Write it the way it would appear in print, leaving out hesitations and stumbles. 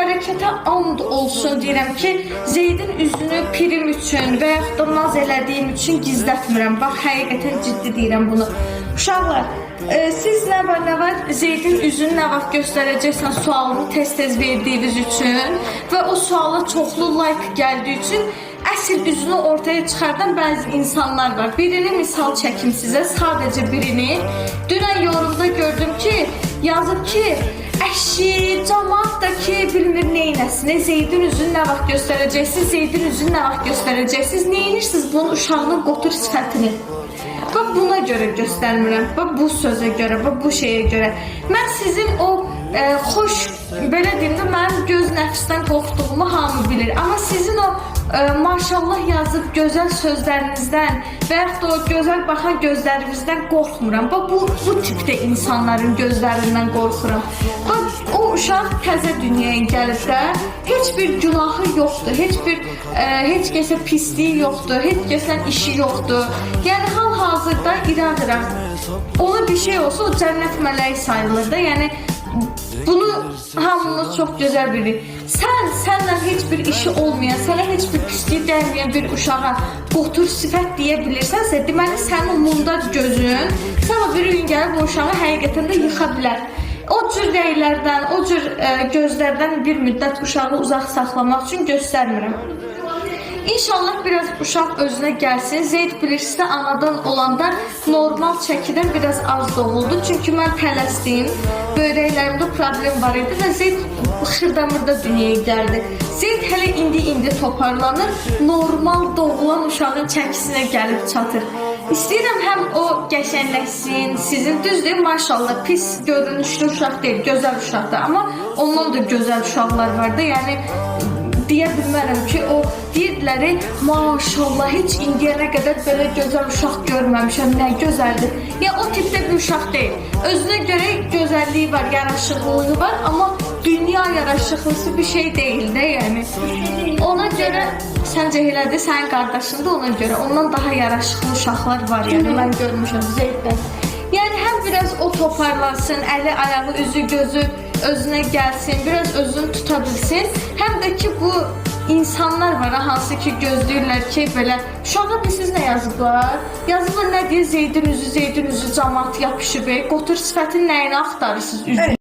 bərəkətə and olsun deyirəm ki, Zeydin üzünü pirim üçün və yaxud da naz elədiyim üçün gizlətmirəm. Bax, həqiqətən ciddi deyirəm bunu. Uşaqlar, siz nə var, Zeydin üzünü nə vaxt göstərəcəksən sualını tez-tez verdiyiniz üçün və o suala çoxlu like gəldiyi üçün əsl üzünü ortaya çıxardan bəzi insanlar var. Birini misal çəkim sizə, sadəcə birini. Dünən yorumda gördüm ki, yazıb ki, əşi, cəmaat da ki, bilmir neynəsini, Zeydin üzünü nə vaxt göstərəcəksiniz, Zeydin üzünü nə vaxt göstərəcəksiniz, neyinirsiniz bunun uşağının qotur sifətini. Bax, buna görə göstərmirəm, bax, bu sözə görə, bax, bu şeyə görə. Mən sizin o xoş, belə deyim də, mənim göz nəfsdən qorxduğumu hamı bilir. Amma sizin o maşallah yazıb gözəl sözlərinizdən və yaxud da o gözəl baxan gözlərinizdən qorxmuram. Bax, bu tipdə insanların gözlərindən qorxuram. Bax, o uşaq təzə dünyaya gəlib də, heç bir günahı yoxdur, heç kəsə pisliyi yoxdur, heç kəsən işi yoxdur. Yəni, hal-hazırda İradıram. Ona bir şey olsa, o cənnət mələyi sayılır da, yəni, bunu hamımız çox gözəl bilir. Sənlə heç bir işi olmayan, sənə heç bir pisliyi dəyməyən bir uşağa qotur sifət deyə bilirsənsə, deməli sənin mundar gözün, sən o bir gün gəlib o uşağı həqiqətən də yıxa bilər. O cür rəylərdən, o cür gözlərdən bir müddət uşağı uzaq saxlamaq üçün göstərmirəm. İnşallah biraz uşaq özünə gəlsin. Zeyd bilirsinizdə anadan olanda normal çəkidən biraz az doğuldu. Çünki mən tələsdim, böyrəklərimdə problem var idi və Zeyd xırdamırda dünyaya gəldi. Zeyd hələ indi toparlanır, normal doğulan uşağın çəkisinə gəlib çatır. İstəyirəm həm o qəşənləşsin, sizin düzdür, maşallah pis görünüşlü uşaq deyil, gözəl uşaqdır. Amma ondan da gözəl uşaqlar var da, yəni deyə bilmərəm ki, o deyirdilər, maşallah, heç indiyənə qədər belə gözəl uşaq görməmişəm, nə gözəldir. Yəni, o tipdə bir uşaq deyil. Özünə görə gözəlliyi var, yaraşıqlılığı var, amma dünya yaraşıqlısı bir şey deyil də, yəni. Ona görə, səncə elədir, sənin qardaşın da ona görə, ondan daha yaraşıqlı uşaqlar var, yəni, mən görmüşəm Zeyddən. Yəni, həm biraz o toparlansın, əli, ayağı, üzü, gözü özünə gəlsin, biraz özünü tuta bilsin. Həm də ki, bu insanlar var, hansı ki, gözləyirlər ki, belə, uşağa bilirsiniz nə yazıblar? Yazıblar nə deyir, Zeydin üzü cəmaat yapışıb, qotur sifətin nəyini axtarırsınız?